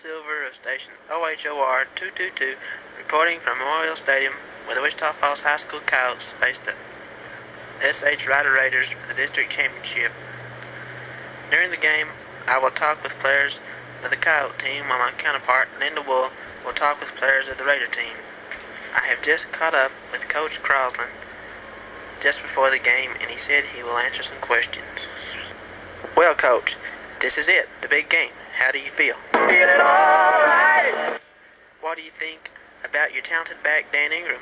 Silver of station OHOR 222, reporting from Memorial Stadium, where the Wichita Falls High School Coyotes faced the SH Rider Raiders for the district championship. During the game, I will talk with players of the Coyote team, while my counterpart, Linda Wool, will talk with players of the Raider team. I have just caught up with Coach Crosland just before the game, and he said he will answer some questions. Well, Coach, this is it, the big game. How do you feel? Feeling alright. What do you think about your talented back, Dan Ingram?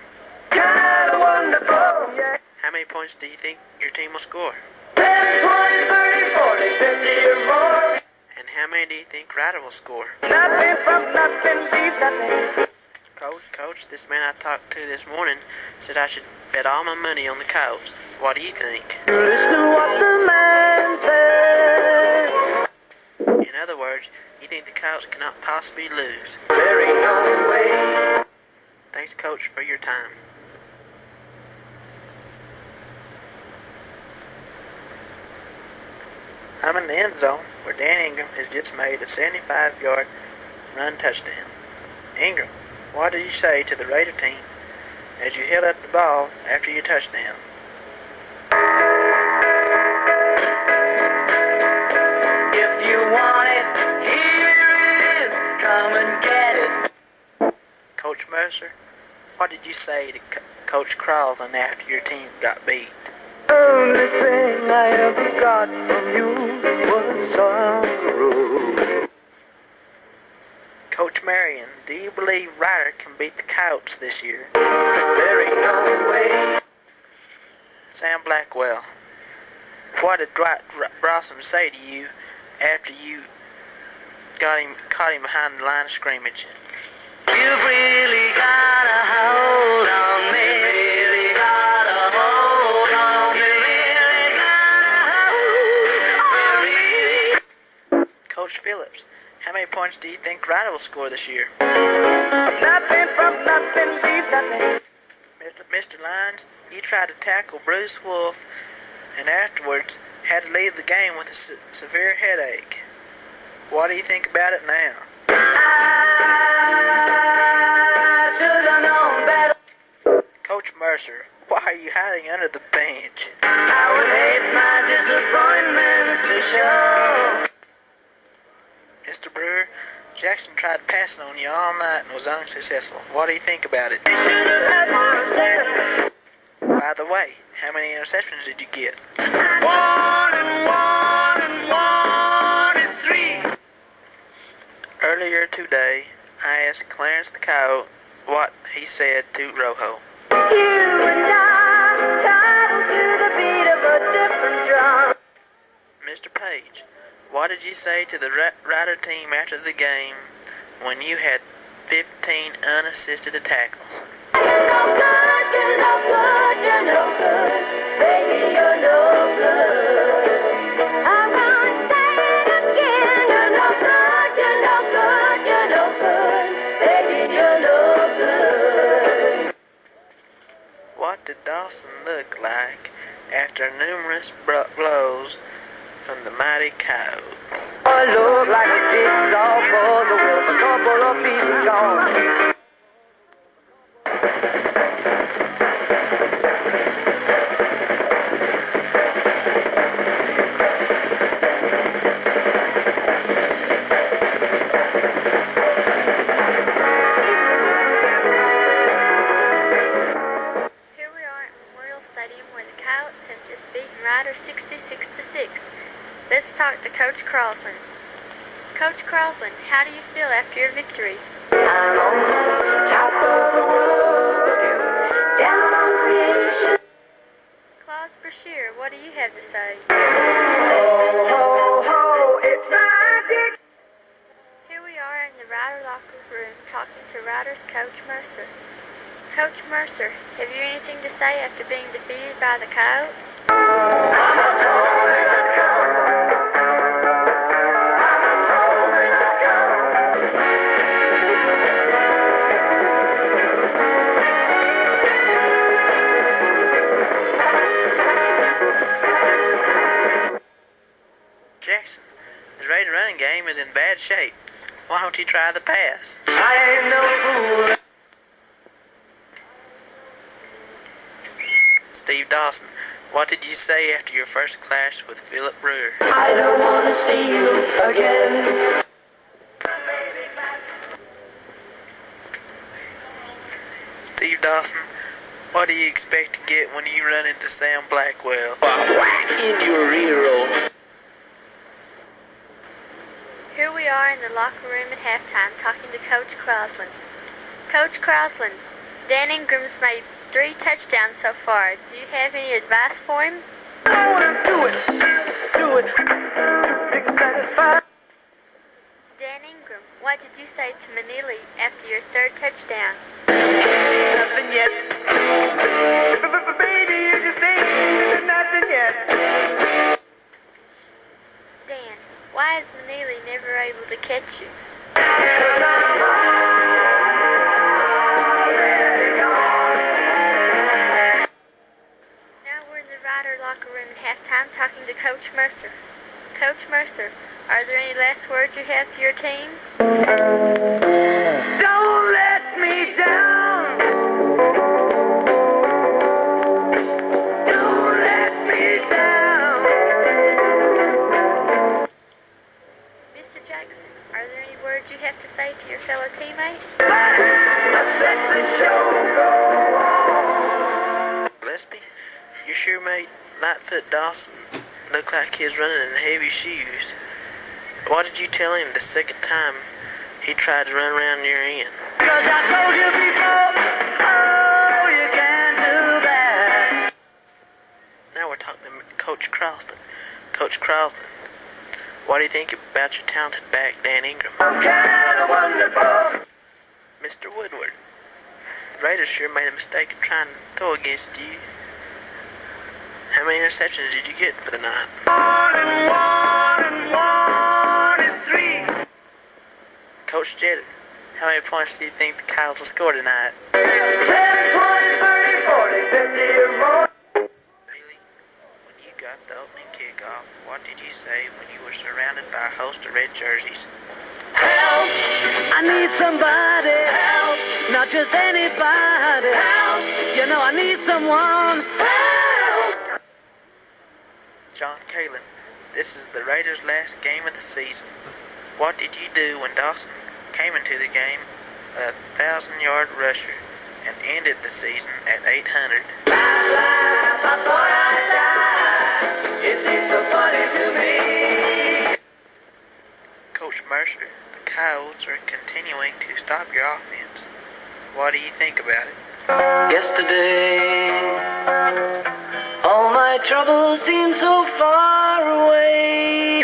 Kinda wonderful, yeah. How many points do you think your team will score? 10, 20, 30, 40, 50 or more. And how many do you think Ryder will score? Nothing from nothing, leave nothing. Coach, this man I talked to this morning said I should bet all my money on the Coyotes. What do you think? You listen to what the man says. In other words, you think the Coyotes cannot possibly lose. There ain't no way. Thanks, Coach, for your time. I'm in the end zone, where Dan Ingram has just made a 75-yard run touchdown. Ingram, what did you say to the Raider team as you held up the ball after your touchdown? If you want it, here it is. Come and get it. Coach Mercer, what did you say to Coach Crosland after your team got beat? Only thing I ever got from you was sorrow. Coach Marion, do you believe Ryder can beat the Coyotes this year? There ain't no way. Sam Blackwell, what did Dwight Brossom say to you after you caught him behind the line of scrimmage? You've really got a hold on me. Really got a hold on me. Really got a hold on me. Coach Phillips, how many points do you think Ryder will score this year? Nothing from nothing, leave nothing. Mr. Lyons, you tried to tackle Bruce Wolf and afterwards had to leave the game with a severe headache. What do you think about it now? I should have known better. Coach Mercer, why are you hiding under the bench? I would hate my disappointment to show. Mr. Brewer, Jackson tried passing on you all night and was unsuccessful. What do you think about it? You should have had more sense. By the way, how many interceptions did you get? 1 and 1 and 1 is 3. Earlier today, I asked Clarence the Coyote what he said to Rojo. You and I, tied to the beat of a different drum. Mr. Page, what did you say to the Ryder team after the game when you had 15 unassisted tackles? You're no good, you're no good, you're no good. Baby, you're no good. I'm gonna say it again. You're no good, you're no good, you're no good. Baby, you're no good. What did Dawson look like after numerous blows from the mighty Coyotes? I look like a jigsaw puzzle with a couple of pieces gone. Here we are at Memorial Stadium, where the Coyotes have just beaten Ryder 66-6. Let's talk to Coach Crosland. Coach Crosland, how do you feel after your victory? I'm on the top of the world, down on creation. Claus Brashear, what do you have to say? Ho, ho, ho, it's magic. Here we are in the Ryder locker room talking to Ryder's Coach Mercer. Coach Mercer, have you anything to say after being defeated by the Coyotes? Jackson, the Raider running game is in bad shape. Why don't you try the pass? I ain't no fool. Steve Dawson, what did you say after your first clash with Philip Brewer? I don't want to see you again. Steve Dawson, what do you expect to get when you run into Sam Blackwell? Whack in your ear hole. Here we are in the locker room at halftime talking to Coach Crosland. Coach Crosland, Dan Ingram's made 3 touchdowns so far. Do you have any advice for him? I want to do it. Big satisfied. Dan Ingram, what did you say to Manili after your 3rd touchdown? Nothing yet. Baby, you just ain't nothing yet. Dan, why is Manili never able to catch you? Now we're in the Rider locker room at halftime talking to Coach Mercer. Coach Mercer, are there any last words you have to your team? Don't let me down. Don't let me down. Mr. Jackson, are there any words you have to say to your fellow teammates? Let the show go on. Gillespie, you sure made Lightfoot Dawson look like he's running in heavy shoes. What did you tell him the second time he tried to run around your end? 'Cause I told you before, oh, you can't do that. Now we're talking to Coach Crosland. Coach Crosland, what do you think about your talented back, Dan Ingram? I'm kinda wonderful. Mr. Woodward, the Raiders sure made a mistake in trying to throw against you. How many interceptions did you get for the night? 1 and 1 is 3. Coach Jeter, how many points do you think the Coyotes will score tonight? 10, 20, 30, 40, 50 or more. Really? When you got the opening kickoff, what did you say when you were surrounded by a host of red jerseys? Help! I need somebody. Help! Not just anybody. Help! You know I need someone. Help! John Kalen, this is the Raiders' last game of the season. What did you do when Dawson came into the game a 1,000-yard rusher and ended the season at 800? I thought I'd die. It seems so funny to me. Coach Mercer, the Coyotes are continuing to stop your offense. What do you think about it? Yesterday, all my troubles seem so far away.